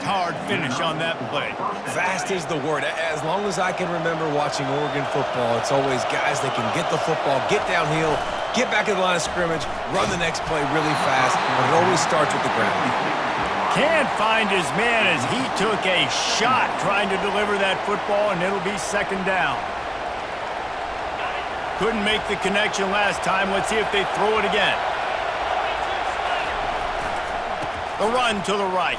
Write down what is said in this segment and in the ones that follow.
hard finish on that play. Fast is the word. As long as I can remember watching Oregon football, it's always guys that can get the football, get downhill, get back in the line of scrimmage, run the next play really fast, but it always starts with the ground. Can't find his man as he took a shot trying to deliver that football, and it'll be second down. Couldn't make the connection last time. Let's see if they throw it again. The run to the right.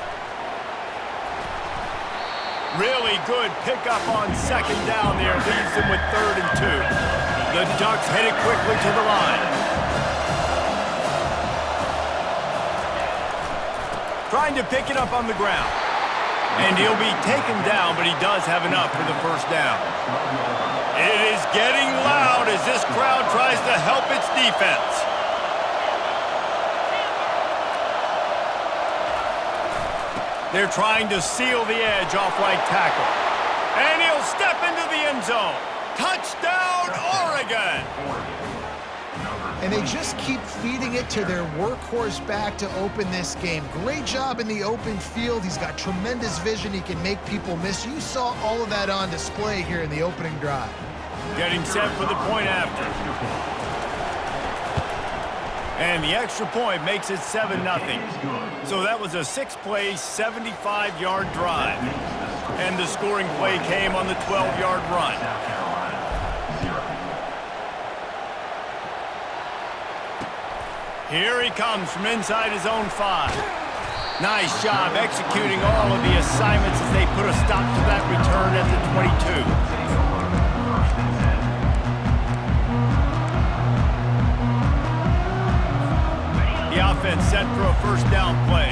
Really good pickup on second down there. Leaves them with 3rd and 2. The Ducks headed quickly to the line. Trying to pick it up on the ground. And he'll be taken down, but he does have enough for the first down. It is getting loud as this crowd tries to help its defense. They're trying to seal the edge off right tackle. And he'll step into the end zone. Touchdown, Oregon! And they just keep feeding it to their workhorse back to open this game. Great job in the open field. He's got tremendous vision. He can make people miss. You saw all of that on display here in the opening drive. Getting set for the point after. And the extra point makes it 7-0. So that was a 6-play, 75-yard drive. And the scoring play came on the 12-yard run. Here he comes from inside his own 5. Nice job executing all of the assignments as they put a stop to that return at the 22. The offense set for a first down play.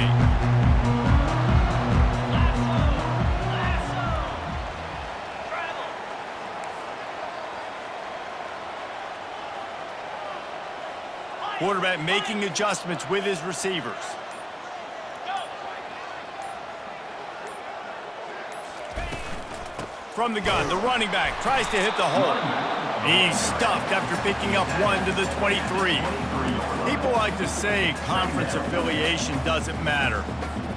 Quarterback making adjustments with his receivers. From the gun, the running back tries to hit the hole. He's stuffed after picking up 1 to the 23. People like to say conference affiliation doesn't matter.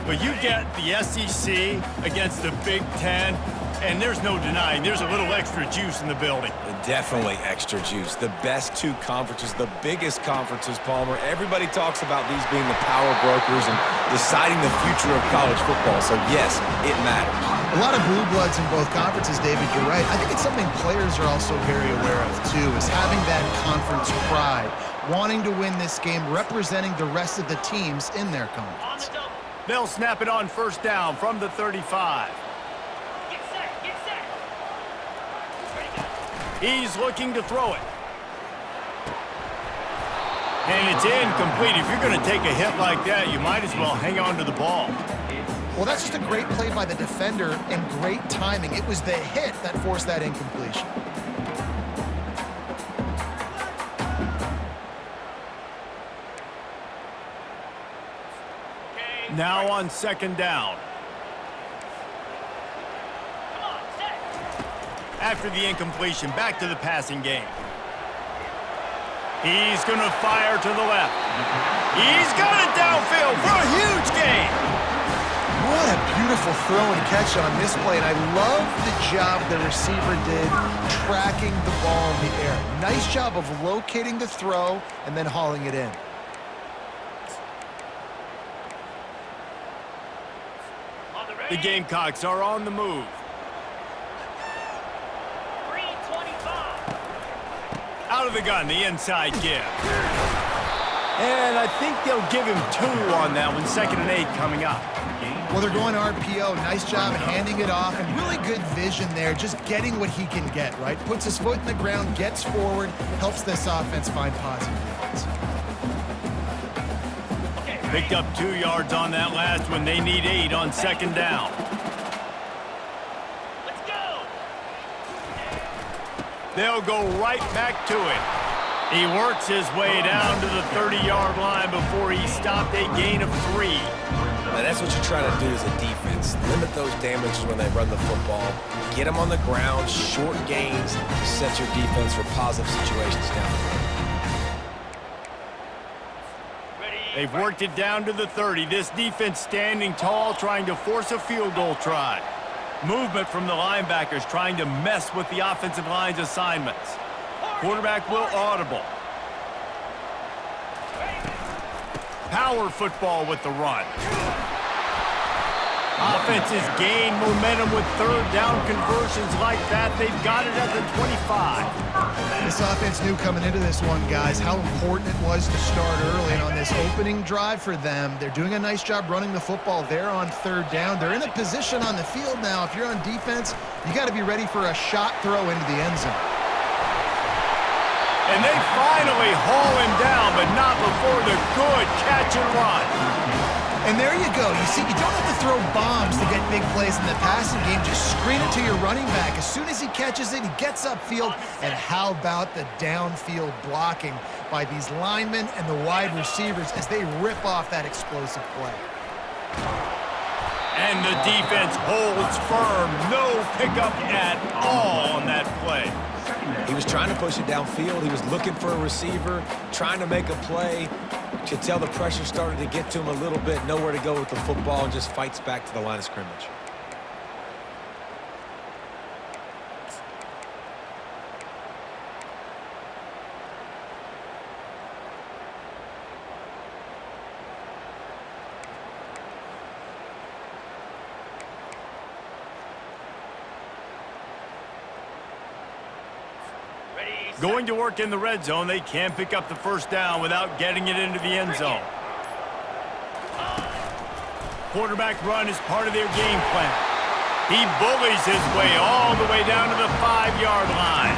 But you get the SEC against the Big Ten, and there's no denying there's a little extra juice in the building. Definitely extra juice. The best 2 conferences, the biggest conferences, Palmer. Everybody talks about these being the power brokers and deciding the future of college football. So, yes, it matters. A lot of blue bloods in both conferences, David. You're right. I think it's something players are also very aware of, too, is having that conference pride, wanting to win this game, representing the rest of the teams in their conference. They'll snap it on first down from the 35. He's looking to throw it. And it's incomplete. If you're going to take a hit like that, you might as well hang on to the ball. Well, that's just a great play by the defender and great timing. It was the hit that forced that incompletion. Now on second down. After the incompletion, back to the passing game. He's going to fire to the left. He's got it downfield for a huge gain. What a beautiful throw and catch on this play. And I love the job the receiver did tracking the ball in the air. Nice job of locating the throw and then hauling it in. The Gamecocks are on the move. Out of the gun, the inside give. And I think they'll give him 2 on that one. 2nd and 8 coming up. Well, they're going RPO. Nice job handing it off, and really good vision there, just getting what he can get, right? Puts his foot in the ground, gets forward, helps this offense find positive yards. Picked up 2 yards on that last one. They need 8 on second down. Let's go. They'll go right back to it. He works his way down to the 30-yard line before he stopped a gain of 3. And that's what you try to do as a defense. Limit those damages when they run the football. Get them on the ground, short gains to set your defense for positive situations down the road. Ready, They've worked it down to the 30. This defense standing tall, trying to force a field goal try. Movement from the linebackers trying to mess with the offensive line's assignments. Quarterback will audible. Power football with the run. Offenses gain momentum with third down conversions like that. They've got it at the 25. This offense knew coming into this one, guys, how important it was to start early. And on this opening drive for them, they're doing a nice job running the football. They're on third down. They're in a position on the field now. If you're on defense, you got to be ready for a shot throw into the end zone. And they finally haul him down, but not before the good catch and run. And there you go. You see, you don't have to throw bombs to get big plays in the passing game. Just screen it to your running back. As soon as he catches it, he gets upfield. And how about the downfield blocking by these linemen and the wide receivers as they rip off that explosive play. And the defense holds firm. No pickup at all on that play. He was trying to push it downfield. He was looking for a receiver, trying to make a play. You could tell the pressure started to get to him a little bit. Nowhere to go with the football, and just fights back to the line of scrimmage. Going to work in the red zone, they can't pick up the first down without getting it into the end zone. Quarterback run is part of their game plan. He bullies his way all the way down to the 5-yard line.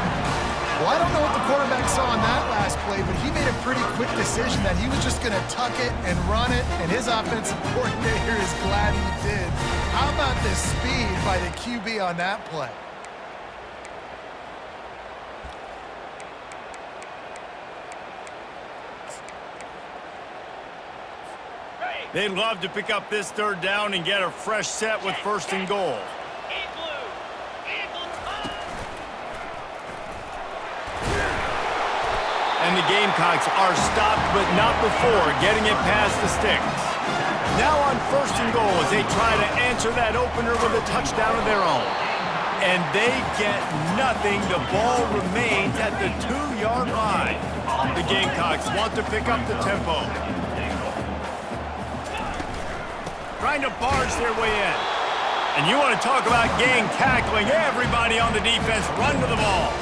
Well, I don't know what the quarterback saw on that last play, but he made a pretty quick decision that he was just going to tuck it and run it, and his offensive coordinator is glad he did. How about the speed by the QB on that play? They'd love to pick up this third down and get a fresh set with first and goal. And the Gamecocks are stopped, but not before getting it past the sticks. Now on first and goal as they try to answer that opener with a touchdown of their own. And they get nothing. The ball remains at the 2-yard line. The Gamecocks want to pick up the tempo. Trying to barge their way in. And you want to talk about gang tackling. Everybody on the defense run to the ball.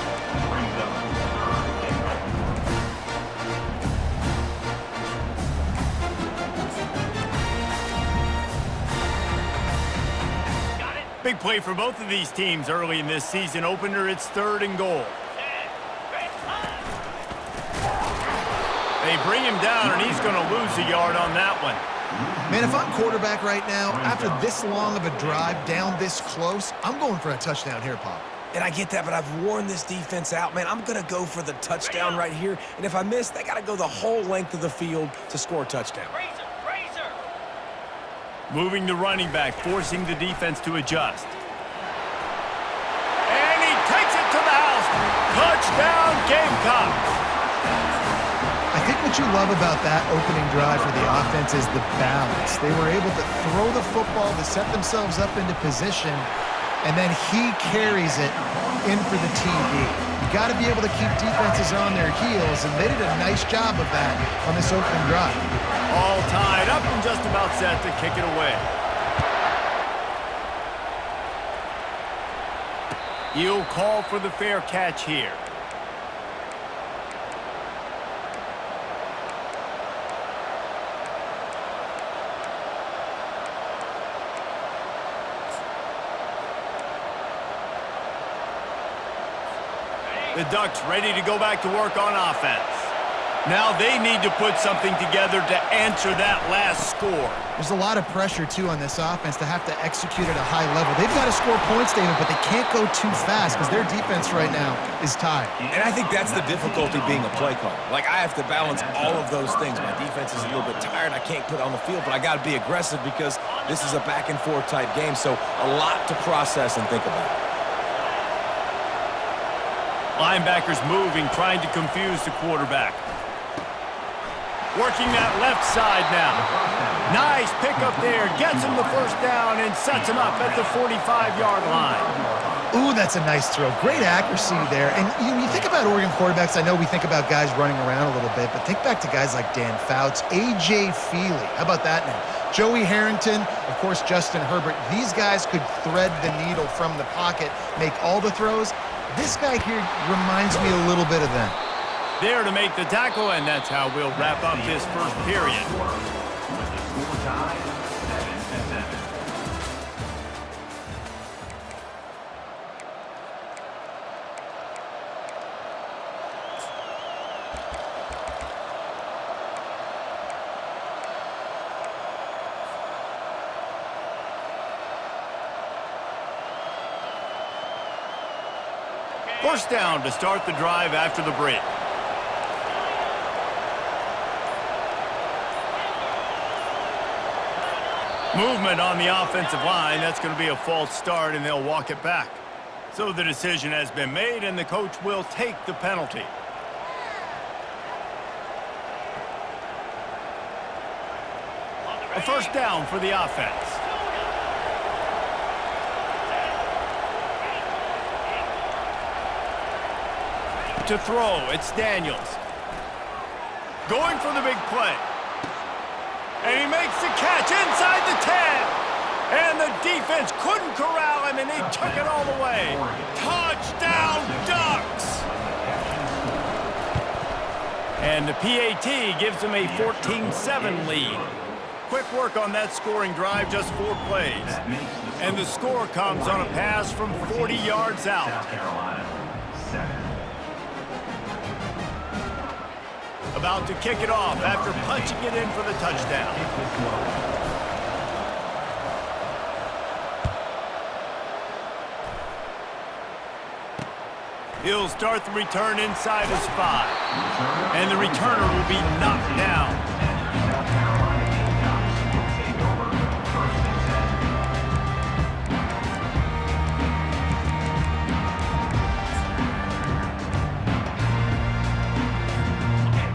Big play for both of these teams early in this season opener. It's third and goal. They bring him down, and he's going to lose a yard on that one. Man, if I'm quarterback right now, after this long of a drive down this close, I'm going for a touchdown here, Pop. And I get that, but I've worn this defense out, man. I'm going to go for the touchdown right here. And if I miss, they got to go the whole length of the field to score a touchdown. Moving the running back, forcing the defense to adjust. And he takes it to the house. Touchdown, Gamecocks. I think what you love about that opening drive for the offense is the balance. They were able to throw the football to set themselves up into position, and then he carries it in for the TD. You got to be able to keep defenses on their heels, and they did a nice job of that on this opening drive. All tied up and just about set to kick it away. He'll call for the fair catch here. The Ducks ready to go back to work on offense. Now they need to put something together to answer that last score. There's a lot of pressure, too, on this offense to have to execute at a high level. They've got to score points, David, but they can't go too fast because their defense right now is tied. And I think that's the difficulty being a play caller. Like, I have to balance all of those things. My defense is a little bit tired. I can't put it on the field, but I got to be aggressive because this is a back-and-forth type game, so a lot to process and think about. Linebackers moving, trying to confuse the quarterback. Working that left side now. Nice pickup there. Gets him the first down and sets him up at the 45-yard line. Ooh, that's a nice throw. Great accuracy there. And you think about Oregon quarterbacks, I know we think about guys running around a little bit, but think back to guys like Dan Fouts, A.J. Feely. How about that name? Joey Harrington, of course, Justin Herbert. These guys could thread the needle from the pocket, make all the throws. This guy here reminds me a little bit of them. There to make the tackle, and that's how we'll wrap up this first period. First down to start the drive after the break. Movement on the offensive line. That's going to be a false start, and they'll walk it back. So the decision has been made, and the coach will take the penalty. A first down for the offense. To throw, it's Daniels. Going for the big play. And he makes the catch inside the 10. And the defense couldn't corral him, and he took it all the way. Touchdown, Ducks! And the PAT gives them a 14-7 lead. Quick work on that scoring drive, just 4 plays. And the score comes on a pass from 40 yards out. About to kick it off after punching it in for the touchdown. He'll start the return inside his 5. And the returner will be knocked down.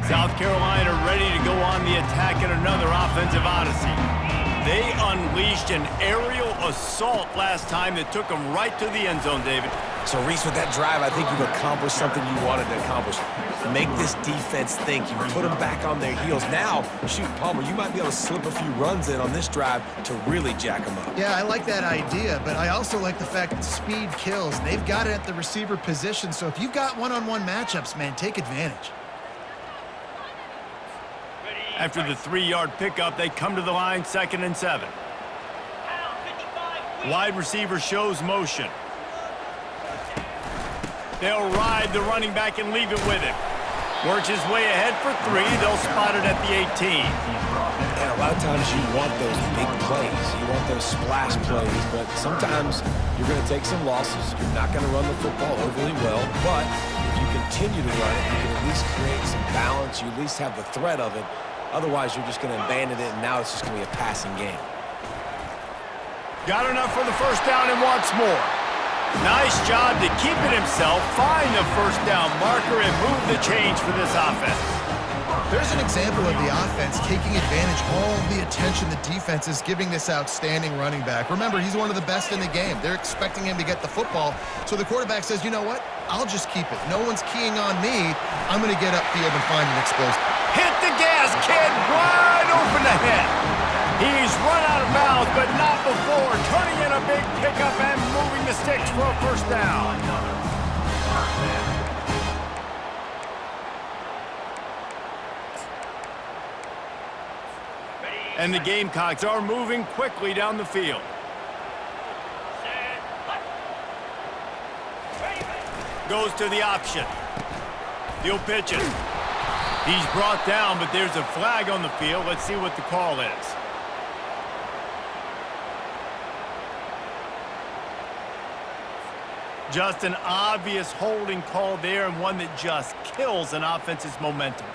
South Carolina ready to go on the attack in another offensive odyssey. They unleashed an aerial assault last time that took them right to the end zone, David. So, Reese, with that drive, I think you've accomplished something you wanted to accomplish. Make this defense think. You put them back on their heels. Now, shoot, Palmer, you might be able to slip a few runs in on this drive to really jack them up. Yeah, I like that idea, but I also like the fact that speed kills. They've got it at the receiver position, so if you've got one-on-one matchups, man, take advantage. After the 3-yard pickup, they come to the line, 2nd and 7. Wide receiver shows motion. They'll ride the running back and leave it with him. Works his way ahead for 3. They'll spot it at the 18. And a lot of times you want those big plays. You want those splash plays, but sometimes you're going to take some losses. You're not going to run the football overly well, but if you continue to run it, you can at least create some balance. You at least have the threat of it. Otherwise, you're just going to abandon it, and now it's just going to be a passing game. Got enough for the first down and wants more. Nice job to keep it himself, find the first down marker, and move the chains for this offense. There's an example of the offense taking advantage of all the attention the defense is giving this outstanding running back. Remember, he's one of the best in the game. They're expecting him to get the football. So the quarterback says, you know what? I'll just keep it. No one's keying on me. I'm going to get upfield and find an explosive. Hit the gas, kid. Wide open ahead. He's run out of bounds, but not before. Turning in a big pickup and moving the sticks for a first down. And the Gamecocks are moving quickly down the field. Goes to the option. He'll pitch it. He's brought down, but there's a flag on the field. Let's see what the call is. Just an obvious holding call there, and one that just kills an offense's momentum.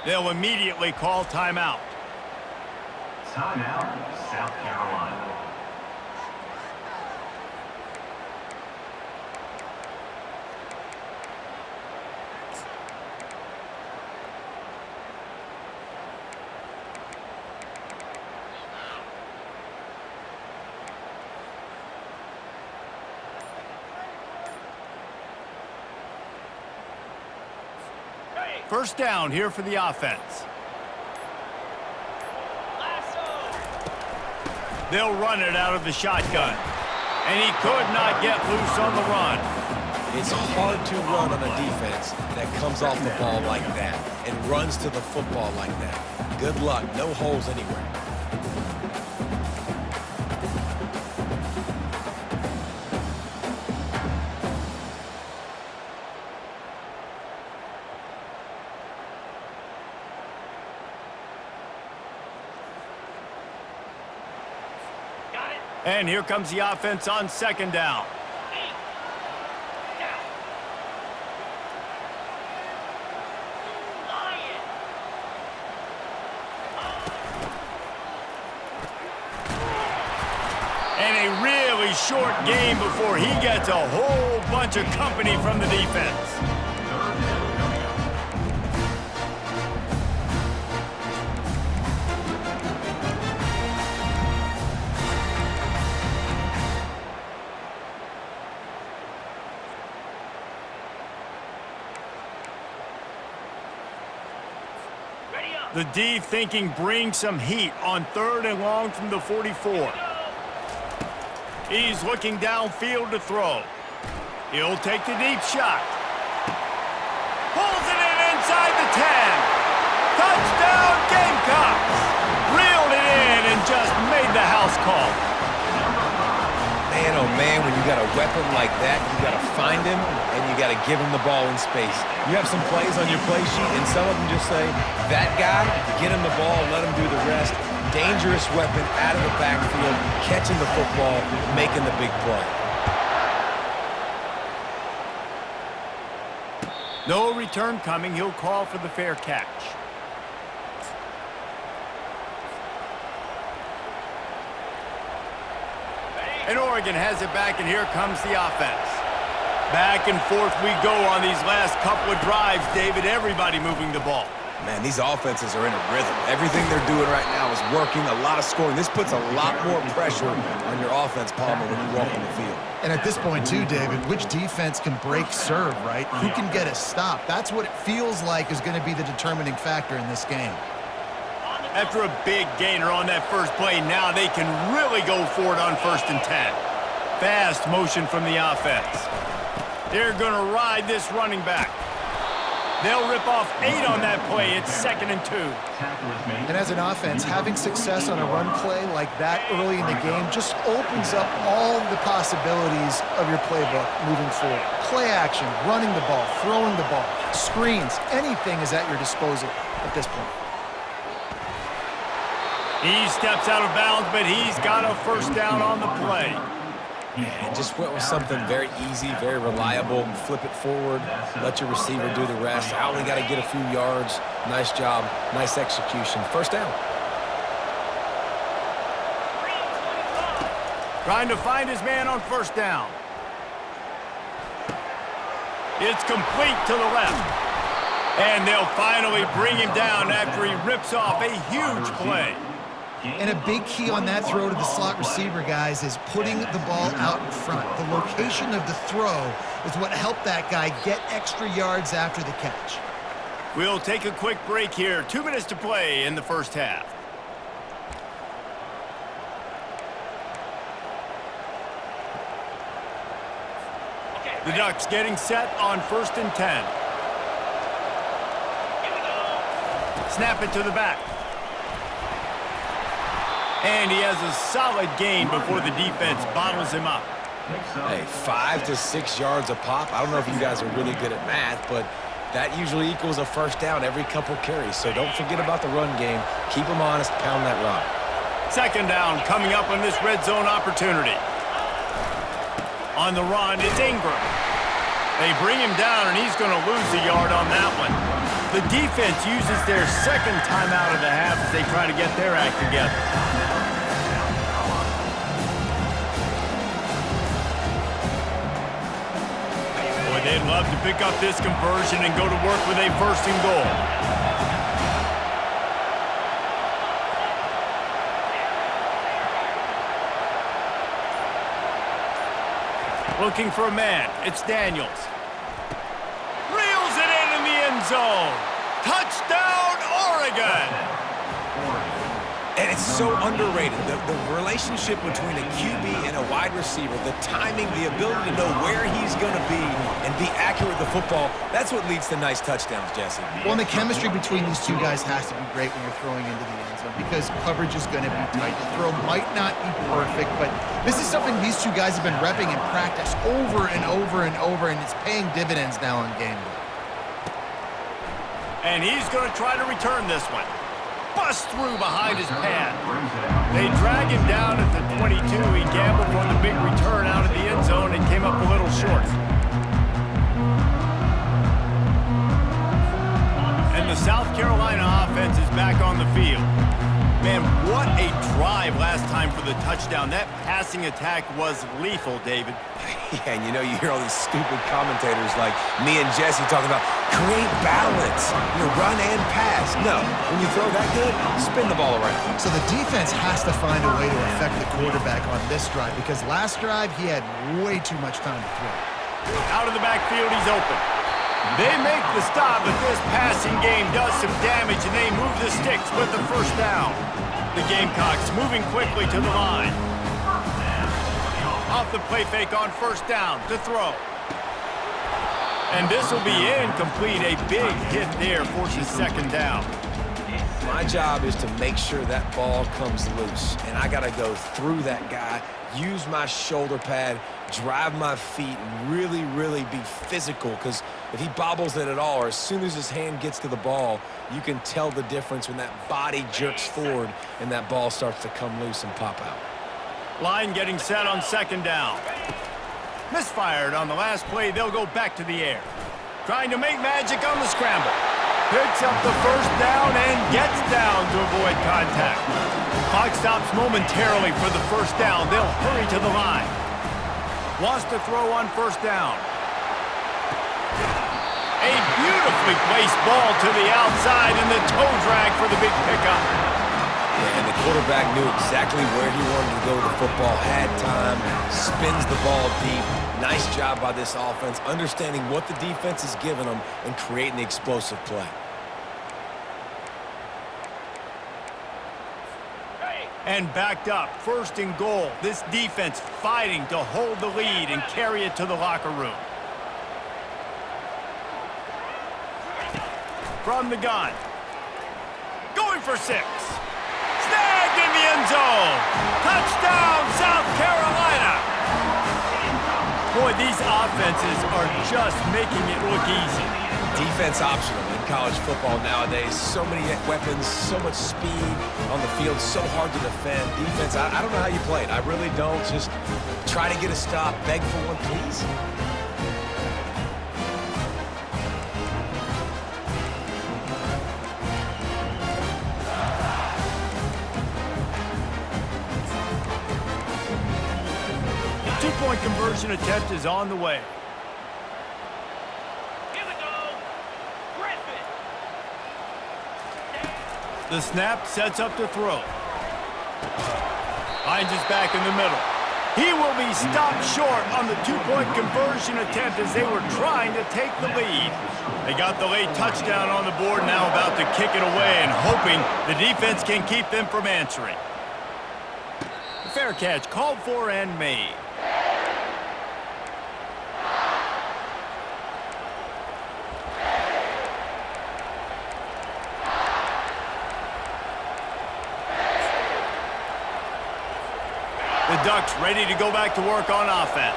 They'll immediately call timeout. Timeout, South Carolina. First down here for the offense. They'll run it out of the shotgun. And he could not get loose on the run. It's hard to run on a defense that comes off the ball like that and runs to the football like that. Good luck. No holes anywhere. And here comes the offense on second down. And a really short game before he gets a whole bunch of company from the defense. The D thinking bring some heat on 3rd and long from the 44. He's looking downfield to throw. He'll take the deep shot. Pulls it in inside the 10. Touchdown Gamecocks! Reeled it in and just made the house call. Man, oh man, when you got a weapon like that, you got to find him and you got to give him the ball in space. You have some plays on your play sheet and some of them just say, that guy, get him the ball, let him do the rest. Dangerous weapon out of the backfield, catching the football, making the big play. No return coming. He'll call for the fair catch. And Oregon has it back, and here comes the offense. Back and forth we go on these last couple of drives, David. Everybody moving the ball. Man, these offenses are in a rhythm. Everything they're doing right now is working, a lot of scoring. This puts a lot more pressure on your offense, Palmer, when you walk on the field. And at this point, too, David, which defense can break serve, right? Who can get a stop? That's what it feels like is going to be the determining factor in this game. After a big gainer on that first play, now they can really go for it on 1st and 10. Fast motion from the offense. They're going to ride this running back. They'll rip off 8 on that play. It's 2nd and 2. And as an offense, having success on a run play like that early in the game just opens up all the possibilities of your playbook moving forward. Play action, running the ball, throwing the ball, screens, anything is at your disposal at this point. He steps out of bounds, but he's got a first down on the play. And just went with something very easy, very reliable. Flip it forward, let your receiver do the rest. I only got to get a few yards. Nice job, nice execution. First down. Trying to find his man on first down. It's complete to the left. And they'll finally bring him down after he rips off a huge play. And a big key on that throw to the slot receiver, guys, is putting the ball out in front. The location of the throw is what helped that guy get extra yards after the catch. We'll take a quick break here. 2 minutes to play in the first half. The Ducks getting set on 1st and 10. Snap it to the back. And he has a solid gain before the defense bottles him up. Hey, 5 to 6 yards a pop. I don't know if you guys are really good at math, but that usually equals a first down every couple carries. So don't forget about the run game. Keep them honest, pound that rock. 2nd down coming up on this red zone opportunity. On the run, it's Ingram. They bring him down, and he's going to lose a yard on that one. The defense uses their second timeout of the half as they try to get their act together. Boy, they'd love to pick up this conversion and go to work with a first and goal. Looking for a man. It's Daniels. Reels it in the end zone. Touchdown, Oregon! And it's so underrated. The relationship between a QB and a wide receiver, the timing, the ability to know where he's going to be and be accurate with the football, that's what leads to nice touchdowns, Jesse. Well, and the chemistry between these two guys has to be great when you're throwing into the end zone because coverage is going to be tight. The throw might not be perfect, but this is something these two guys have been repping in practice over and over and over, and it's paying dividends now on game day. And he's going to try to return this one. Bust through behind his pad. They drag him down at the 22. He gambled for the big return out of the end zone and came up a little short. And the South Carolina offense is back on the field. Man, what a drive last time for the touchdown. That passing attack was lethal, David. Yeah, and you hear all these stupid commentators like me and Jesse talking about create balance, run and pass. No, when you throw that good, spin the ball around. So the defense has to find a way to affect the quarterback on this drive because last drive he had way too much time to throw. Out of the backfield, he's open. They make the stop, but this passing game does some damage, and they move the sticks with the first down. The Gamecocks moving quickly to the line. Off the play fake on first down to throw. And this will be incomplete. A big hit there forces second down. My job is to make sure that ball comes loose, and I got to go through that guy, use my shoulder pad, drive my feet, and really, really be physical because if he bobbles it at all or as soon as his hand gets to the ball, you can tell the difference when that body jerks forward and that ball starts to come loose and pop out. Line getting set on second down. Misfired on the last play. They'll go back to the air. Trying to make magic on the scramble. Picks up the first down and gets down to avoid contact. Clock stops momentarily for the first down. They'll hurry to the line. Wants to throw on first down. A beautifully placed ball to the outside and the toe drag for the big pickup. Yeah, and the quarterback knew exactly where he wanted to go with the football, had time, spins the ball deep. Nice job by this offense, understanding what the defense is giving them and creating the explosive play. And backed up, first and goal. This defense fighting to hold the lead and carry it to the locker room. From the gun. Going for 6. Snagged in the end zone. Touchdown, South Carolina. Boy, these offenses are just making it look easy. Defense optional in college football nowadays. So many weapons, so much speed on the field, so hard to defend. Defense, I don't know how you play it. I really don't. Just try to get a stop, beg for one, please. Two-point conversion attempt is on the way. The snap sets up to throw. Finds his back in the middle. He will be stopped short on the two-point conversion attempt as they were trying to take the lead. They got the late touchdown on the board, now about to kick it away and hoping the defense can keep them from answering. The fair catch called for and made. The Ducks ready to go back to work on offense.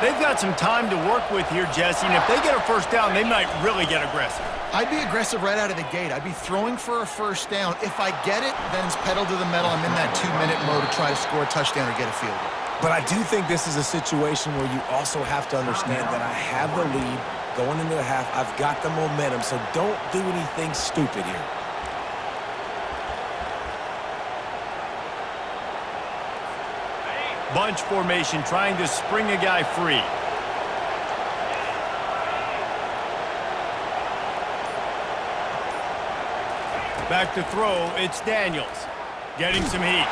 They've got some time to work with here, Jesse, and if they get a first down, they might really get aggressive. I'd be aggressive right out of the gate. I'd be throwing for a first down. If I get it, then it's pedal to the metal. I'm in that 2-minute mode to try to score a touchdown or get a field goal. But I do think this is a situation where you also have to understand that I have the lead. going into the half. I've got the momentum, so don't do anything stupid here. Bunch formation, trying to spring a guy free. Back to throw, it's Daniels. Getting some heat.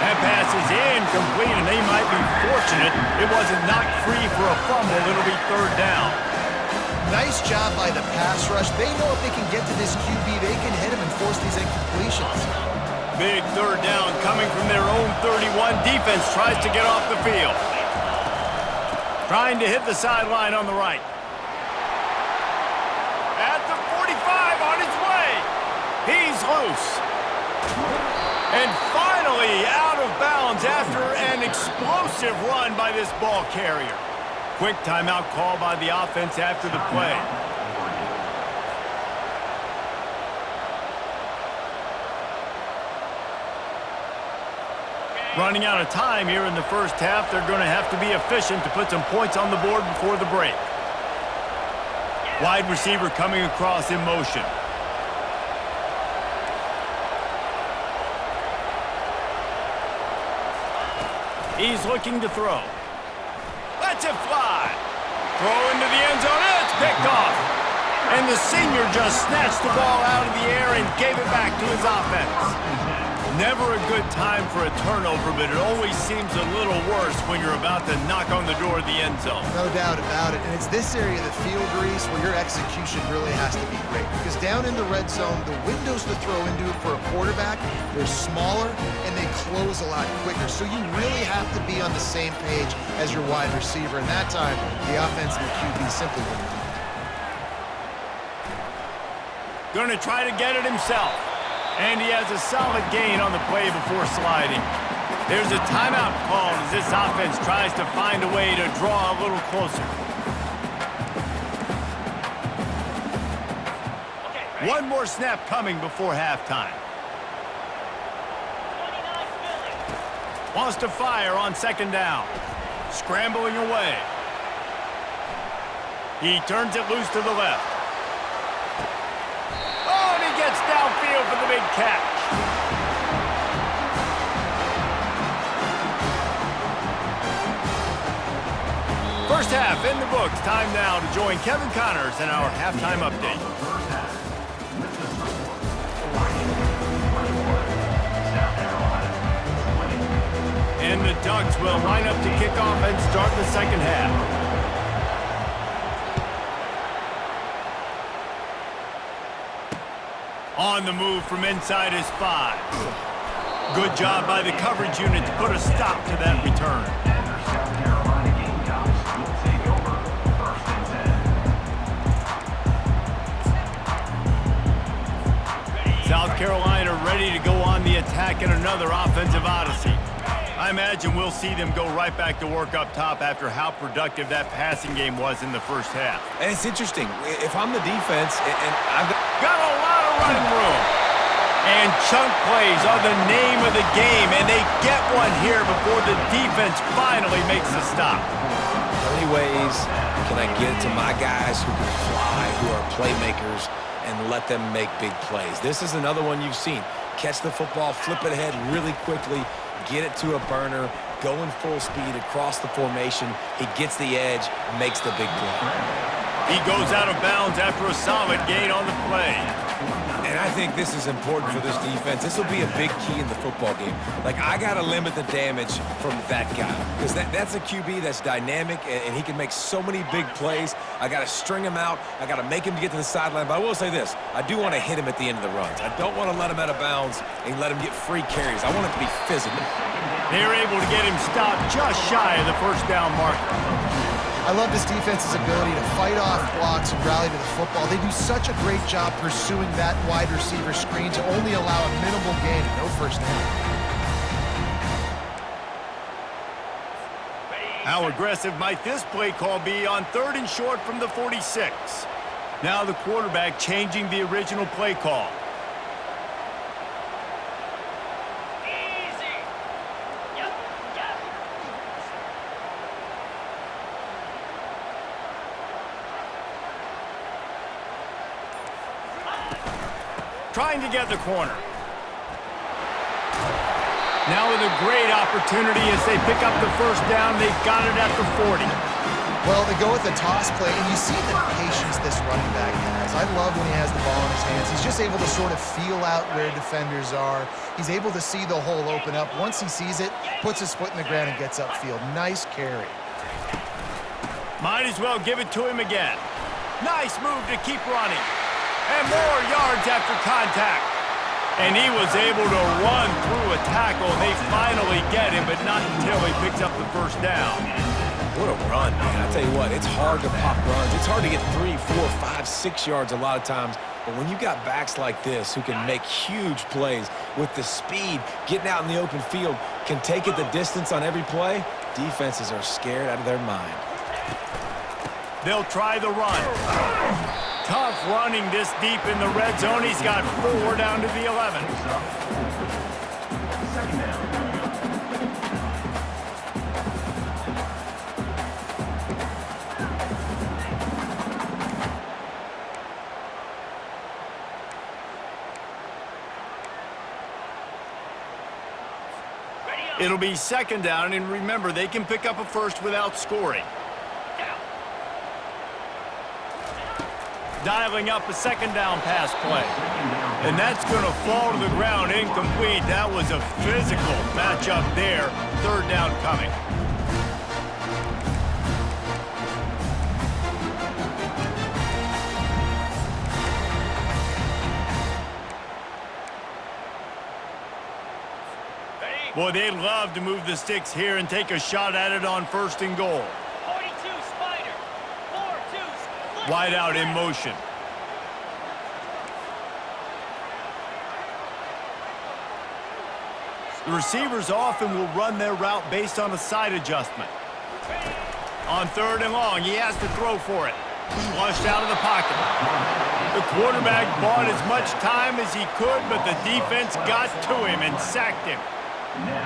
That pass is incomplete, and they might be fortunate it wasn't knocked free for a fumble. It'll be third down. Nice job by the pass rush. They know if they can get to this QB, they can hit him and force these incompletions. Big third down coming from their own 31. Defense tries to get off the field. Trying to hit the sideline on the right. At the 45, on his way. He's loose. And finally out of bounds after an explosive run by this ball carrier. Quick timeout call by the offense after the play. Running out of time here in the first half. They're going to have to be efficient to put some points on the board before the break. Wide receiver coming across in motion. He's looking to throw. Lets it fly. Throw into the end zone. It's picked off. And the senior just snatched the ball out of the air and gave it back to his offense. Never a good time for a turnover, but it always seems a little worse when you're about to knock on the door of the end zone. No doubt about it. And it's this area of the field, Reese, where your execution really has to be great. Because down in the red zone, the windows to throw into for a quarterback, they're smaller and they close a lot quicker. So you really have to be on the same page as your wide receiver. And that time, the offense and the QB simply wouldn't. Going to try to get it himself. And he has a solid gain on the play before sliding. There's a timeout called as this offense tries to find a way to draw a little closer. One more snap coming before halftime. Wants to fire on second down. Scrambling away. He turns it loose to the left. Gets downfield for the big catch. First half in the books. Time now to join Kevin Connors in our halftime update. And the Ducks will line up to kick off and start the second half. On the move from inside his 5. Good job by the coverage unit to put a stop to that return. South Carolina ready to go on the attack in another offensive odyssey. I imagine we'll see them go right back to work up top after how productive that passing game was in the first half. And it's interesting. If I'm the defense, and I've got a lot of running room. And chunk plays are the name of the game, and they get one here before the defense finally makes the stop. How many ways can I get it to my guys who can fly, who are playmakers, and let them make big plays? This is another one you've seen. Catch the football, flip it ahead really quickly, get it to a burner, going full speed across the formation. He gets the edge, makes the big play. He goes out of bounds after a solid gain on the play. And I think this is important for this defense. This will be a big key in the football game. Like, I got to limit the damage from that guy. Because that's a QB that's dynamic, and he can make so many big plays. I got to string him out. I got to make him get to the sideline. But I will say this. I do want to hit him at the end of the runs. I don't want to let him out of bounds and let him get free carries. I want it to be physical. They're able to get him stopped just shy of the first down marker. I love this defense's ability to fight off blocks and rally to the football. They do such a great job pursuing that wide receiver screen to only allow a minimal gain and no first down. How aggressive might this play call be on 3rd and short from the 46? Now the quarterback changing the original play call. trying to get the corner. Now with a great opportunity as they pick up the first down. They've got it at the 40. Well, they go with the toss play, and you see the patience this running back has. I love when he has the ball in his hands. He's just able to sort of feel out where defenders are. He's able to see the hole open up. Once he sees it, puts his foot in the ground and gets upfield. Nice carry. Might as well give it to him again. Nice move to keep running. And more yards after contact. And he was able to run through a tackle. They finally get him, but not until he picks up the first down. What a run, man. I tell you what, it's hard to pop runs. It's hard to get 3, 4, 5, 6 yards a lot of times. But when you got backs like this who can make huge plays with the speed, getting out in the open field, can take it the distance on every play, defenses are scared out of their mind. They'll try the run. Tough running this deep in the red zone. He's got 4 down to the 11. It'll be second down, and remember, they can pick up a first without scoring. Dialing up a second down pass play. And that's going to fall to the ground incomplete. That was a physical matchup there. Third down coming. Boy, they'd love to move the sticks here and take a shot at it on first and goal. 42 Spider. 4-2. Wide out in motion. The receivers often will run their route based on a side adjustment. On third and long, he has to throw for it. Flushed out of the pocket. The quarterback bought as much time as he could, but the defense got to him and sacked him.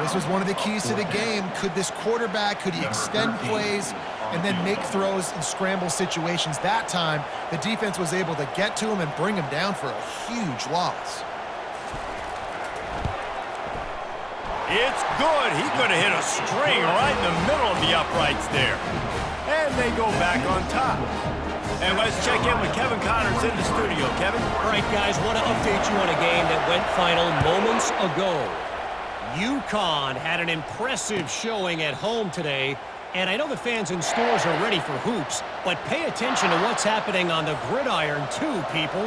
This was one of the keys to the game. Could this quarterback, could he extend plays and then make throws in scramble situations? That time, the defense was able to get to him and bring him down for a huge loss. It's good. He could have hit a string right in the middle of the uprights there. And they go back on top. And let's check in with Kevin Connors in the studio. Kevin? All right, guys, want to update you on a game that went final moments ago. UConn had an impressive showing at home today, and I know the fans in stores are ready for hoops, but pay attention to what's happening on the gridiron too, people.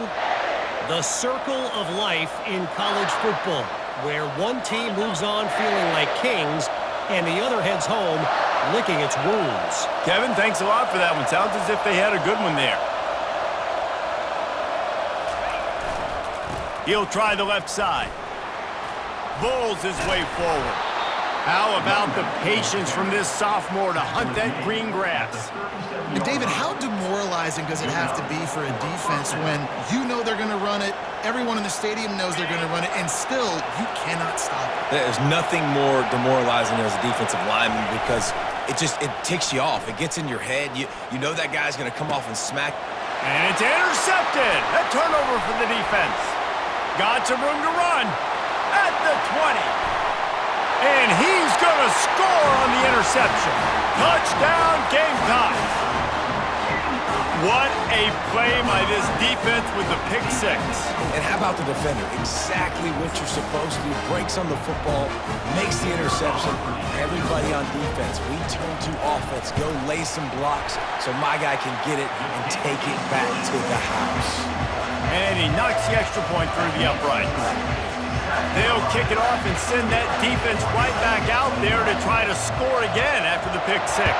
The circle of life in college football, where one team moves on feeling like kings, and the other heads home licking its wounds. Kevin, thanks a lot for that one. Sounds as if they had a good one there. He'll try the left side. Bulls his way forward. How about the patience from this sophomore to hunt that green grass? And David, how demoralizing does it have to be for a defense when you know they're going to run it, everyone in the stadium knows they're going to run it, and still you cannot stop it? There's nothing more demoralizing as a defensive lineman because it ticks you off. It gets in your head. You know that guy's going to come off and smack. And it's intercepted. A turnover for the defense. Got some room to run at the 20. And he's going to score on the interception. Touchdown, Gamecocks. What a play by this defense with the pick six. And how about the defender? Exactly what you're supposed to do. Breaks on the football, makes the interception. Everybody on defense, we turn to offense. Go lay some blocks so my guy can get it and take it back to the house. And he knocks the extra point through the uprights. They'll kick it off and send that defense right back out there to try to score again after the pick six.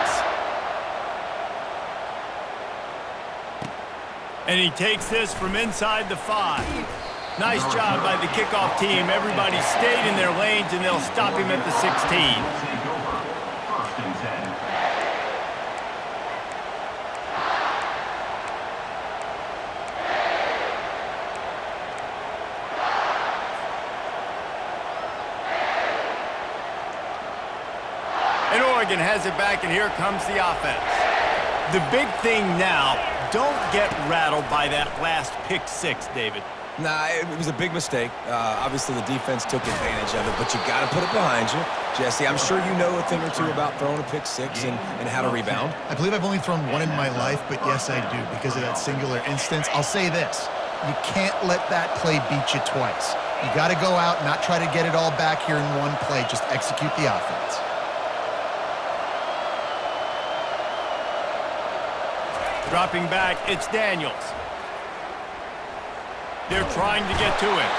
And he takes this from inside the 5. Nice job by the kickoff team. Everybody stayed in their lanes, and they'll stop him at the 16. And Oregon has it back, and here comes the offense. The big thing now, don't get rattled by that last pick six, David. Nah, it was a big mistake. Obviously, the defense took advantage of it, but you got to put it behind you. Jesse, I'm sure you know a thing or two about throwing a pick six and how to rebound. I believe I've only thrown one in my life, but yes, I do, because of that singular instance. I'll say this. You can't let that play beat you twice. You got to go out and not try to get it all back here in one play. Just execute the offense. Dropping back, it's Daniels. They're trying to get to him.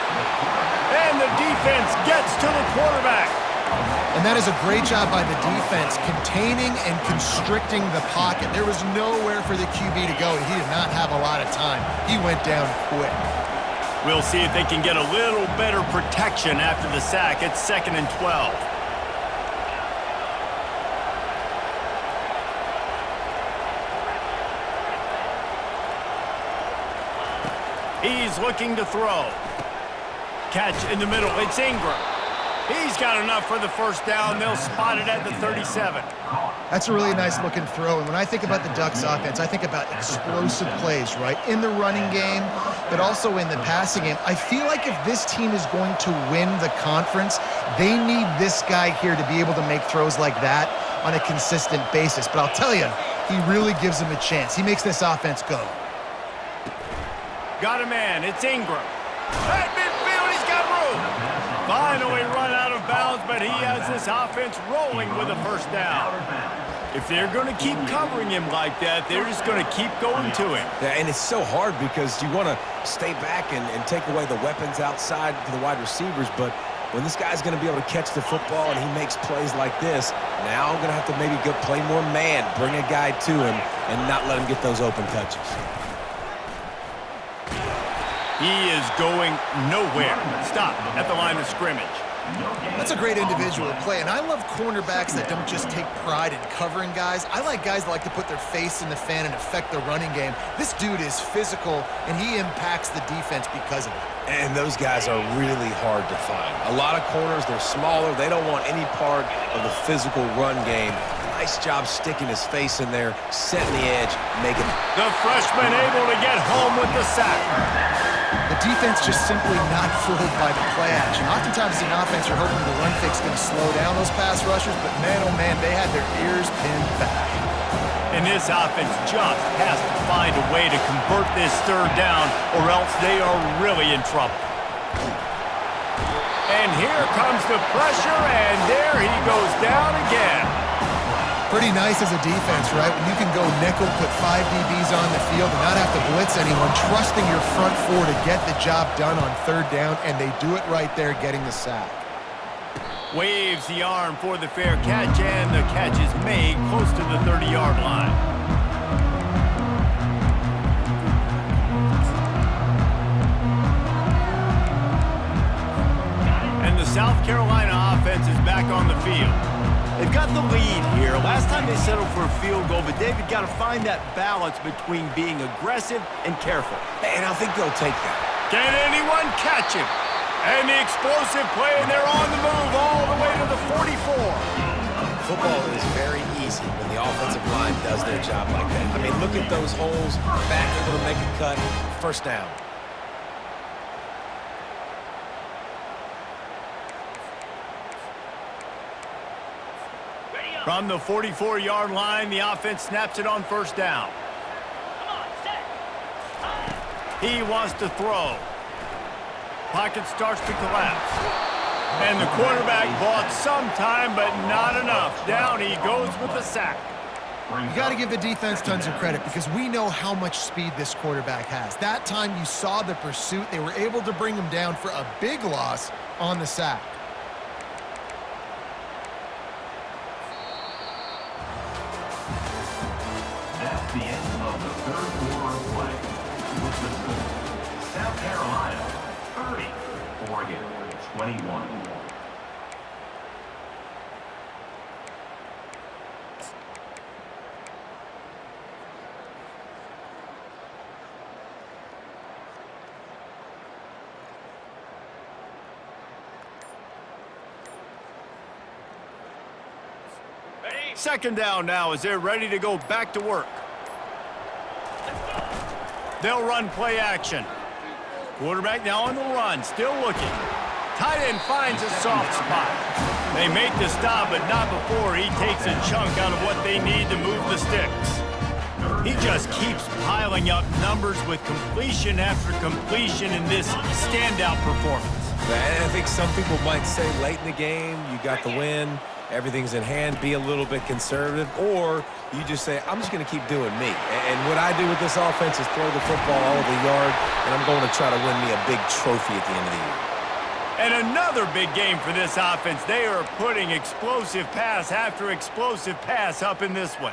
And the defense gets to the quarterback. And that is a great job by the defense, containing and constricting the pocket. There was nowhere for the QB to go. He did not have a lot of time. He went down quick. We'll see if they can get a little better protection after the sack. It's 2nd and 12. He's looking to throw. Catch in the middle. It's Ingram. He's got enough for the first down. They'll spot it at the 37. That's a really nice looking throw. And when I think about the Ducks offense, I think about explosive plays, right? In the running game, but also in the passing game. I feel like if this team is going to win the conference, they need this guy here to be able to make throws like that on a consistent basis. But I'll tell you, he really gives them a chance. He makes this offense go. Got a man. It's Ingram. At midfield, he's got room. Finally run out of bounds, but he has this offense rolling with a first down. If they're going to keep covering him like that, they're just going to keep going to him. Yeah, and it's so hard because you want to stay back and take away the weapons outside to the wide receivers, but when this guy's going to be able to catch the football and he makes plays like this, now I'm going to have to maybe go play more man, bring a guy to him, and not let him get those open touches. He is going nowhere. Stop at the line of scrimmage. That's a great individual play, and I love cornerbacks that don't just take pride in covering guys. I like guys that like to put their face in the fan and affect the running game. This dude is physical, and he impacts the defense because of it. And those guys are really hard to find. A lot of corners, they're smaller. They don't want any part of the physical run game. Nice job sticking his face in there, setting the edge, making it. The freshman able to get home with the sack. The defense just simply not fooled by the play action. Oftentimes in offense, you're hoping the run fake's going to slow down those pass rushers, but man, oh man, they had their ears pinned back. And this offense just has to find a way to convert this third down, or else they are really in trouble. And here comes the pressure, and there he goes down again. Pretty nice as a defense, right? When you can go nickel, put 5 DBs on the field and not have to blitz anyone, trusting your front four to get the job done on third down, and they do it right there, getting the sack. Waves the arm for the fair catch, and the catch is made close to the 30-yard line. And the South Carolina offense is back on the field. They've got the lead here. Last time they settled for a field goal, but David got to find that balance between being aggressive and careful. And I think they'll take that. Can anyone catch him? And the explosive play, and they're on the move all the way to the 44. Football is very easy when the offensive line does their job like that. I mean, look at those holes, back able to make a cut, first down. From the 44-yard line, the offense snaps it on first down. Come on, set. He wants to throw. Pocket starts to collapse. And the quarterback bought some time, but not enough. Down he goes with the sack. You got to give the defense tons of credit because we know how much speed this quarterback has. That time you saw the pursuit. They were able to bring him down for a big loss on the sack. That's the end of the third quarter of play. With the score, South Carolina 30, Oregon 21. Second down now as they're ready to go back to work. They'll run play action. Quarterback now on the run, still looking. Tight end finds a soft spot. They make the stop, but not before he takes a chunk out of what they need to move the sticks. He just keeps piling up numbers with completion after completion in this standout performance. And I think some people might say late in the game, you got the win, everything's in hand, be a little bit conservative, or you just say, I'm just going to keep doing me. And what I do with this offense is throw the football all over the yard, and I'm going to try to win me a big trophy at the end of the year. And another big game for this offense. They are putting explosive pass after explosive pass up in this one.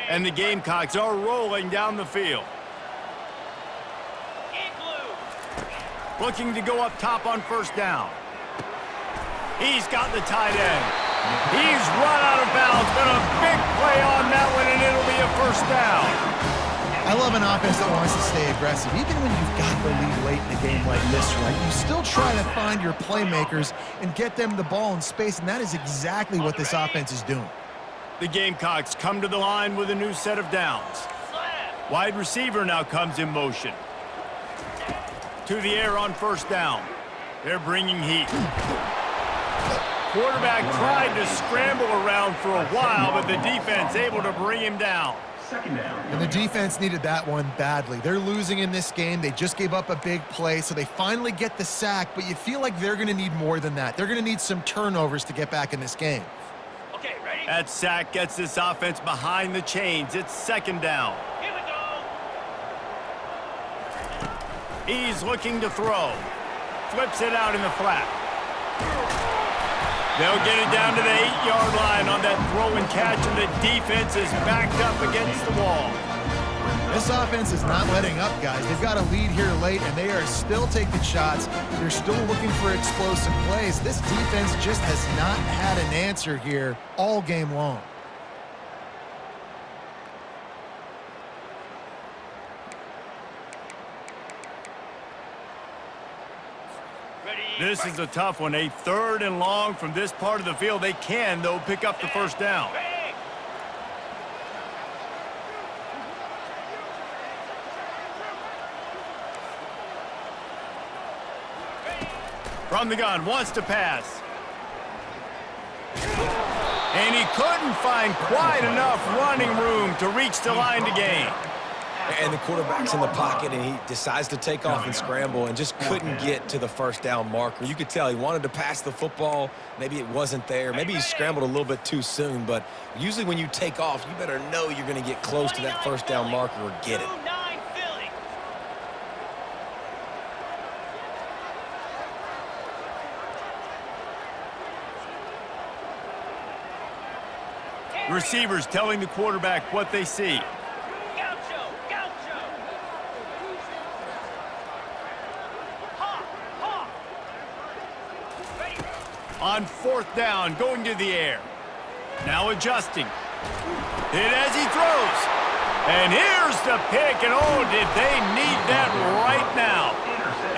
And the Gamecocks are rolling down the field. Looking to go up top on first down. He's got the tight end. He's run out of bounds, but a big play on that one, and it'll be a first down. I love an offense that wants to stay aggressive. Even when you've got the lead late in a game like this, right, you still try to find your playmakers and get them the ball in space, and that is exactly what this offense is doing. The Gamecocks come to the line with a new set of downs. Wide receiver now comes in motion. To the air on first down. They're bringing heat. Quarterback tried to scramble around for a while, but the defense able to bring him down. Second down. And the defense needed that one badly. They're losing in this game. They just gave up a big play, so they finally get the sack, but you feel like they're going to need more than that. They're going to need some turnovers to get back in this game. Okay, ready? That sack gets this offense behind the chains. It's second down. Here we go. He's looking to throw. Flips it out in the flat. They'll get it down to the 8-yard line on that throw and catch, and the defense is backed up against the wall. This offense is not letting up, guys. They've got a lead here late, and they are still taking shots. They're still looking for explosive plays. This defense just has not had an answer here all game long. This is a tough one. A third and long from this part of the field. They can, though, pick up the first down. From the gun, wants to pass. And he couldn't find quite enough running room to reach the line to gain. And the quarterback's in the pocket, and he decides to take off and scramble and just couldn't get to the first down marker. You could tell he wanted to pass the football. Maybe it wasn't there. Maybe he scrambled a little bit too soon. But usually when you take off, you better know you're going to get close to that first down marker or get it. Receivers telling the quarterback what they see. On fourth down, going to the air. Now adjusting. Hit as he throws. And here's the pick, and oh, did they need that right now.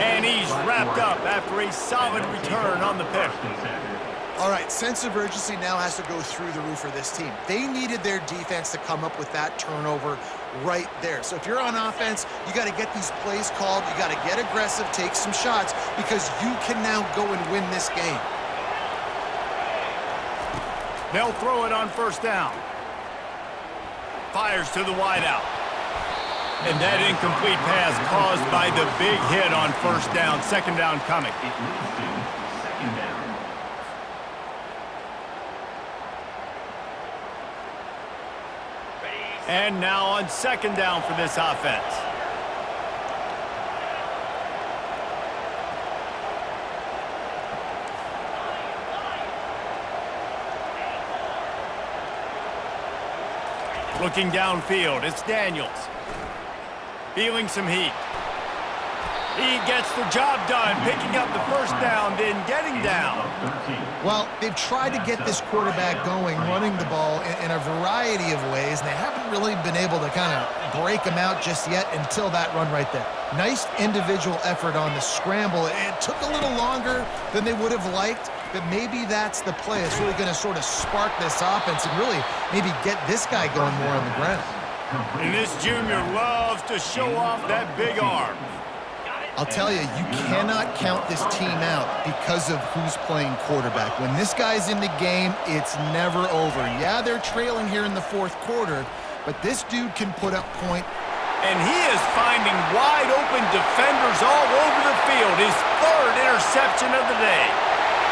And he's wrapped up after a solid return on the pick. All right, sense of urgency now has to go through the roof for this team. They needed their defense to come up with that turnover right there. So if you're on offense, you got to get these plays called. You got to get aggressive, take some shots, because you can now go and win this game. They'll throw it on first down. Fires to the wideout. And that incomplete pass caused by the big hit on first down. Second down coming. It leads to second down. And now on second down for this offense. Looking downfield, it's Daniels. Feeling some heat. He gets the job done, picking up the first down, then getting down. Well, they've tried to get this quarterback going, running the ball in a variety of ways, and they haven't really been able to kind of break him out just yet until that run right there. Nice individual effort on the scramble. It took a little longer than they would have liked, but maybe that's the play. It's really going to sort of spark this offense and really maybe get this guy going more on the ground. And this junior loves to show off that big arm. I'll tell you, you cannot count this team out because of who's playing quarterback. When this guy's in the game, it's never over. Yeah, they're trailing here in the fourth quarter, but this dude can put up point. And he is finding wide open defenders all over the field. His third interception of the day.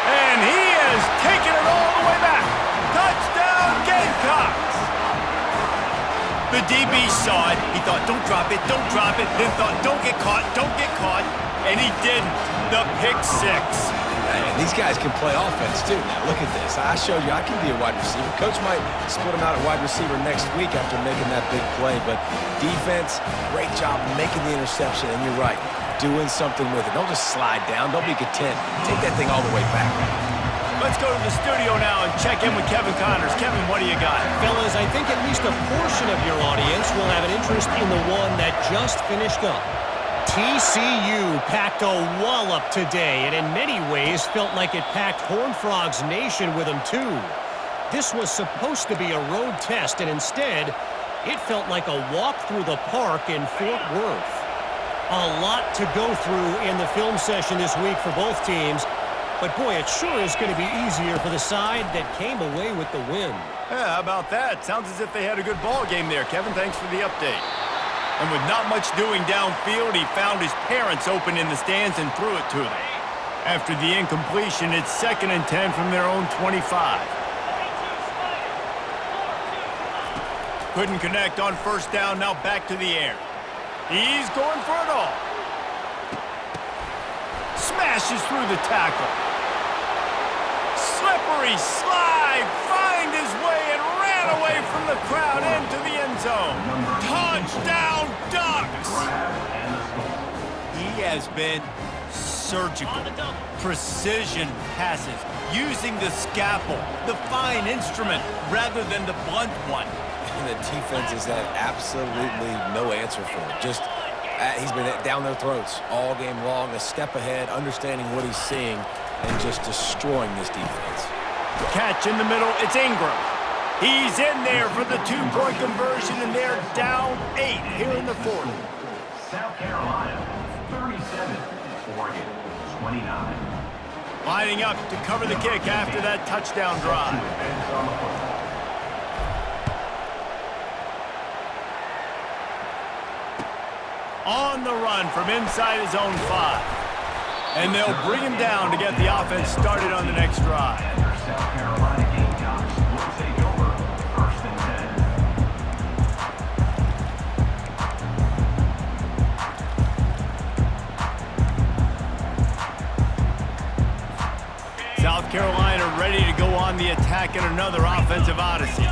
And he is taking it all the way back. Touchdown Gamecocks! The DB saw it. He thought, don't drop it, don't drop it. Then thought, don't get caught, don't get caught. And he didn't. The pick six. Man, these guys can play offense, too. Now, look at this. I showed you I can be a wide receiver. Coach might split him out at wide receiver next week after making that big play. But defense, great job making the interception. And you're right, doing something with it. Don't just slide down. Don't be content. Take that thing all the way back. Let's go to the studio now and check in with Kevin Connors. Kevin, what do you got? Fellas, I think at least a portion of your audience will have an interest in the one that just finished up. TCU packed a wallop today, and in many ways felt like it packed Horned Frogs Nation with them too. This was supposed to be a road test, and instead, it felt like a walk through the park in Fort Worth. A lot to go through in the film session this week for both teams, but boy, it sure is going to be easier for the side that came away with the win. Yeah, how about that? Sounds as if they had a good ball game there. Kevin, thanks for the update. And with not much doing downfield, he found his parents open in the stands and threw it to them. After the incompletion, it's 2nd and 10 from their own 25. Couldn't connect on first down, now back to the air. He's going for it all. Smashes through the tackle. Slippery slide, find his way and ran away from the crowd into the end zone. Touchdown, Ducks! He has been surgical, precision passes, using the scalpel, the fine instrument, rather than the blunt one. And the defense has had absolutely no answer for it. Just, he's been down their throats all game long, a step ahead, understanding what he's seeing, and just destroying this defense. Catch in the middle, it's Ingram. He's in there for the 2-point conversion, and they're down 8 here in the fourth. South Carolina, 37. Oregon, 29. Lining up to cover the kick after that touchdown drive. Defense on the football. On the run from inside his own 5. And they'll bring him down to get the offense started on the next drive. South Carolina Gamecocks will take over 1st and 10. South Carolina ready to go on the attack in another offensive odyssey.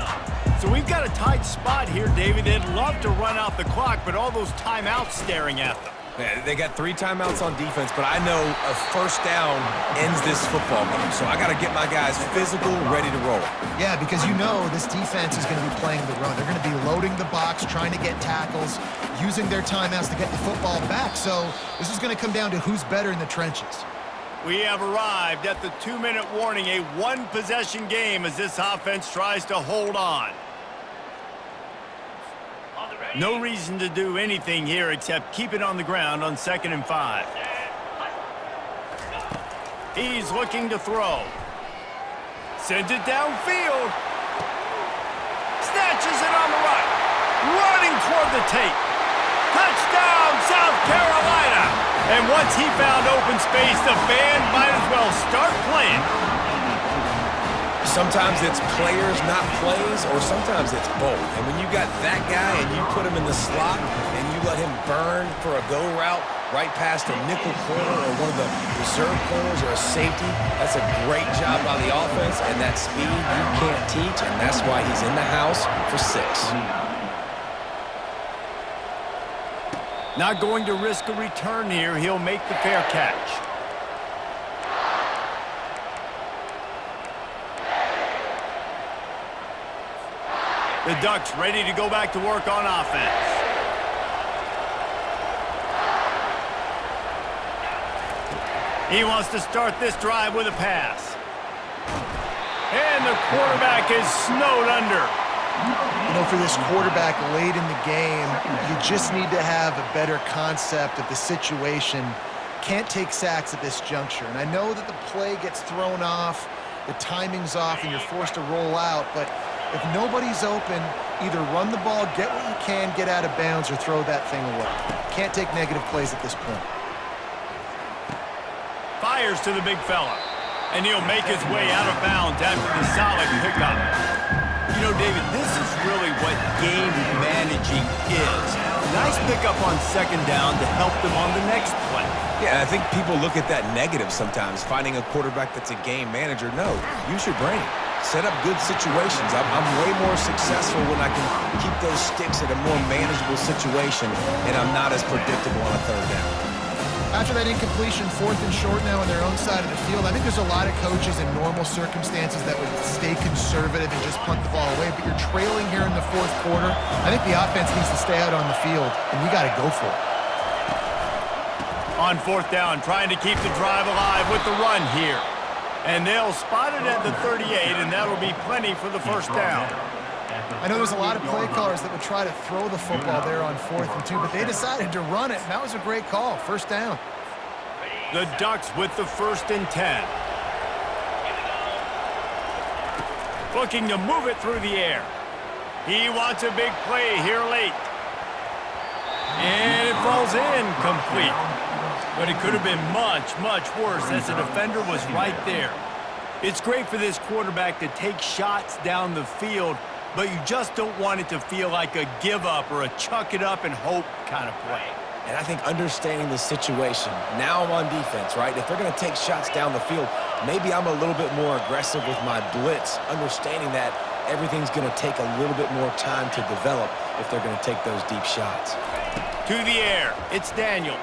So we've got a tight spot here, David. They'd love to run out the clock, but all those timeouts staring at them. Yeah, they got 3 timeouts on defense, but I know a first down ends this football game. So I got to get my guys physical, ready to roll. Yeah, because you know this defense is going to be playing the run. They're going to be loading the box, trying to get tackles, using their timeouts to get the football back. So this is going to come down to who's better in the trenches. We have arrived at the 2-minute warning, a 1-possession game as this offense tries to hold on. No reason to do anything here except keep it on the ground on 2nd and 5. He's looking to throw. Sends it downfield. Snatches it on the right. Running toward the tape. Touchdown, South Carolina! And once he found open space, the band might as well start playing. Sometimes it's players, not plays, or sometimes it's both. And when you got that guy and you put him in the slot and you let him burn for a go route right past a nickel corner or one of the reserve corners or a safety, that's a great job by the offense, and that speed you can't teach, and that's why he's in the house for 6. Not going to risk a return here. He'll make the fair catch. The Ducks ready to go back to work on offense. He wants to start this drive with a pass. And the quarterback is snowed under. You know, for this quarterback late in the game, you just need to have a better concept of the situation. Can't take sacks at this juncture. And I know that the play gets thrown off, the timing's off, and you're forced to roll out. But if nobody's open, either run the ball, get what you can, get out of bounds, or throw that thing away. Can't take negative plays at this point. Fires to the big fella. And he'll make his way out of bounds after the solid pickup. You know, David, this is really what game managing is. Nice pickup on second down to help them on the next play. Yeah, I think people look at that negative sometimes, finding a quarterback that's a game manager. No, use your brain. Set up good situations. I'm way more successful when I can keep those sticks at a more manageable situation, and I'm not as predictable on a third down. After that incompletion, 4th and short now on their own side of the field, I think there's a lot of coaches in normal circumstances that would stay conservative and just punt the ball away, but you're trailing here in the 4th quarter. I think the offense needs to stay out on the field, and you got to go for it. On 4th down, trying to keep the drive alive with the run here. And they'll spot it at the 38, and that'll be plenty for the first down. I know there's a lot of play callers that would try to throw the football there on 4th and 2, but they decided to run it, and that was a great call. First down. The Ducks with the 1st and 10. Looking to move it through the air. He wants a big play here late. And it falls in complete. But it could have been much, much worse as the defender was right there. It's great for this quarterback to take shots down the field, but you just don't want it to feel like a give up or a chuck it up and hope kind of play. And I think understanding the situation, now I'm on defense, right? If they're going to take shots down the field, maybe I'm a little bit more aggressive with my blitz, understanding that everything's going to take a little bit more time to develop if they're going to take those deep shots. To the air, it's Daniels.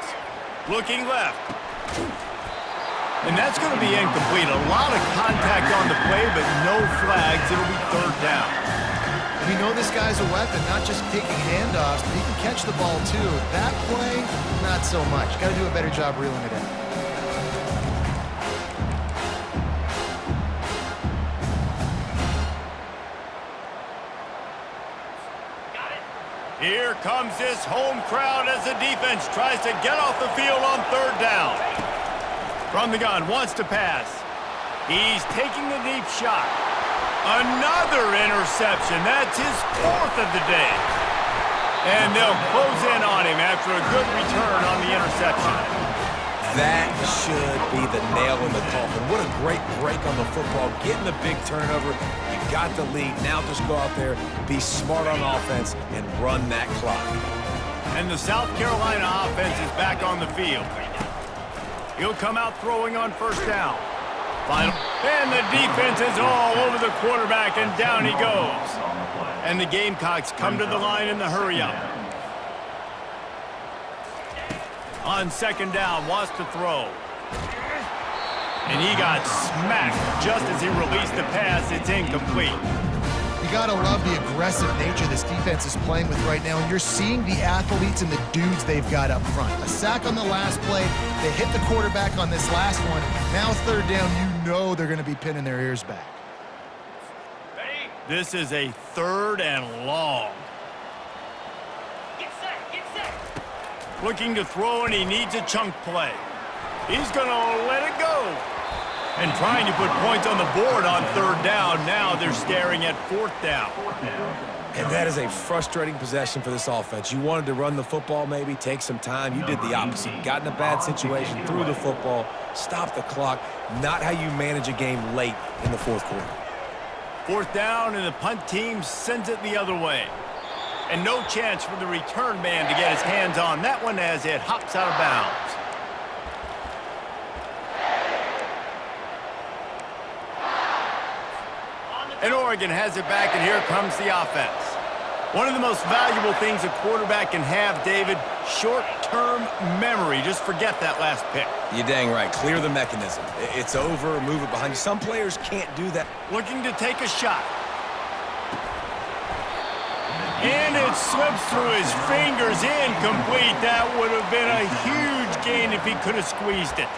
Looking left. And that's going to be incomplete. A lot of contact on the play, but no flags. It'll be 3rd down. We know this guy's a weapon, not just taking handoffs, but he can catch the ball too. That play, not so much. Got to do a better job reeling it in. Here comes this home crowd as the defense tries to get off the field on 3rd down. From the gun, wants to pass. He's taking a deep shot. Another interception. That's his 4th of the day. And they'll close in on him after a good return on the interception. That should be the nail in the coffin. What a great break on the football. Getting the big turnover. You got the lead. Now just go out there, be smart on offense, and run that clock. And the South Carolina offense is back on the field. He'll come out throwing on 1st down. And the defense is all over the quarterback, and down he goes. And the Gamecocks come to the line in the hurry-up. On 2nd down, wants to throw. And he got smacked just as he released the pass. It's incomplete. You got to love the aggressive nature this defense is playing with right now, and you're seeing the athletes and the dudes they've got up front. A sack on the last play. They hit the quarterback on this last one. Now 3rd down, you know they're going to be pinning their ears back. Ready? This is a 3rd and long. Get set, get set. Looking to throw, and he needs a chunk play. He's going to let it go. And trying to put points on the board on 3rd down. Now they're staring at 4th down. And that is a frustrating possession for this offense. You wanted to run the football, maybe take some time. You did the opposite. Got in a bad situation, threw the football, stopped the clock. Not how you manage a game late in the 4th quarter. 4th down, and the punt team sends it the other way. And no chance for the return man to get his hands on that one as it hops out of bounds. And Oregon has it back, and here comes the offense. One of the most valuable things a quarterback can have, David, short-term memory. Just forget that last pick. You're dang right. Clear the mechanism. It's over, move it behind you. Some players can't do that. Looking to take a shot. And it slips through his fingers, incomplete. That would have been a huge gain if he could have squeezed it.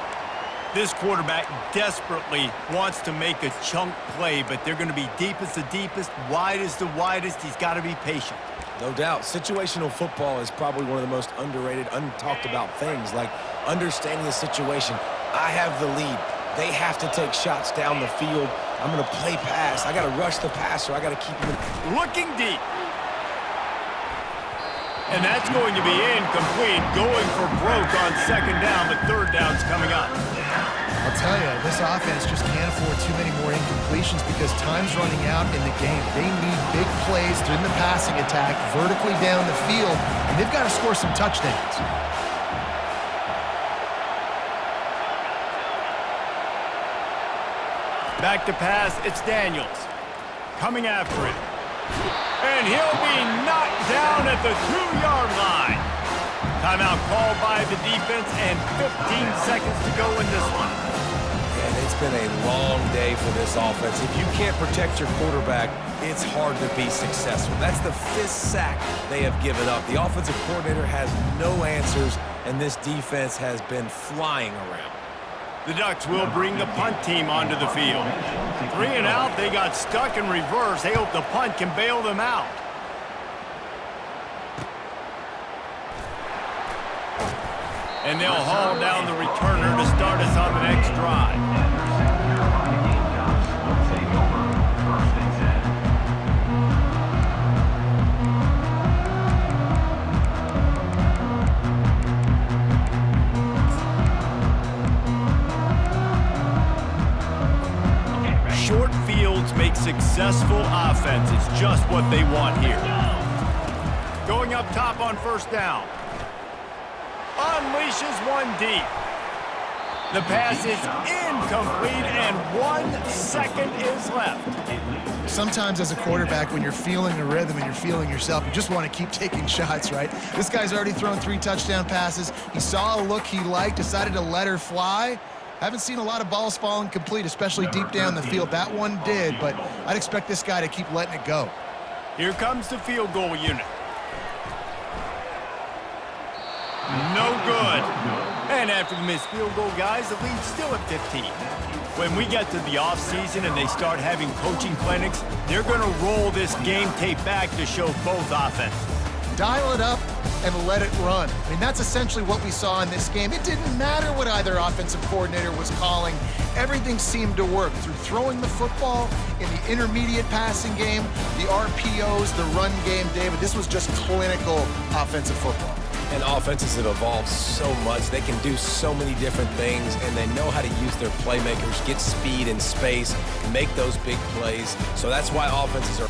This quarterback desperately wants to make a chunk play, but they're going to be deep as the deepest, wide as the widest. He's got to be patient. No doubt. Situational football is probably one of the most underrated, untalked about things, like understanding the situation. I have the lead. They have to take shots down the field. I'm going to play pass. I got to rush the passer. I got to keep him Looking deep. And that's going to be incomplete. Going for broke on second down, but third down's coming up. I'll tell you, this offense just can't afford too many more incompletions because time's running out in the game. They need big plays in the passing attack, vertically down the field, and they've got to score some touchdowns. Back to pass, it's Daniels. Coming after it. And he'll be knocked down at the 2-yard line. Timeout called by the defense and 15 seconds to go in this one. And it's been a long day for this offense. If you can't protect your quarterback, it's hard to be successful. That's the 5th sack they have given up. The offensive coordinator has no answers, and this defense has been flying around. The Ducks will bring the punt team onto the field. 3 and out, they got stuck in reverse. They hope the punt can bail them out. And they'll haul down the returner to start us on the next drive. Short fields make successful offenses, just what they want here. Going up top on first down. Unleashes one deep. The pass is incomplete, and 1 second is left. Sometimes as a quarterback, when you're feeling a rhythm and you're feeling yourself, you just want to keep taking shots, right? This guy's already thrown 3 touchdown passes. He saw a look he liked, decided to let her fly. Haven't seen a lot of balls falling complete, especially deep down the field. That one did, but I'd expect this guy to keep letting it go. Here comes the field goal unit. No good. And after the missed field goal, guys, the lead's still at 15. When we get to the offseason and they start having coaching clinics, they're going to roll this game tape back to show both offenses. Dial it up and let it run. I mean, that's essentially what we saw in this game. It didn't matter what either offensive coordinator was calling. Everything seemed to work through throwing the football in the intermediate passing game, the RPOs, the run game, David. This was just clinical offensive football. And offenses have evolved so much. They can do so many different things, and they know how to use their playmakers, get speed and space, make those big plays. So that's why offenses are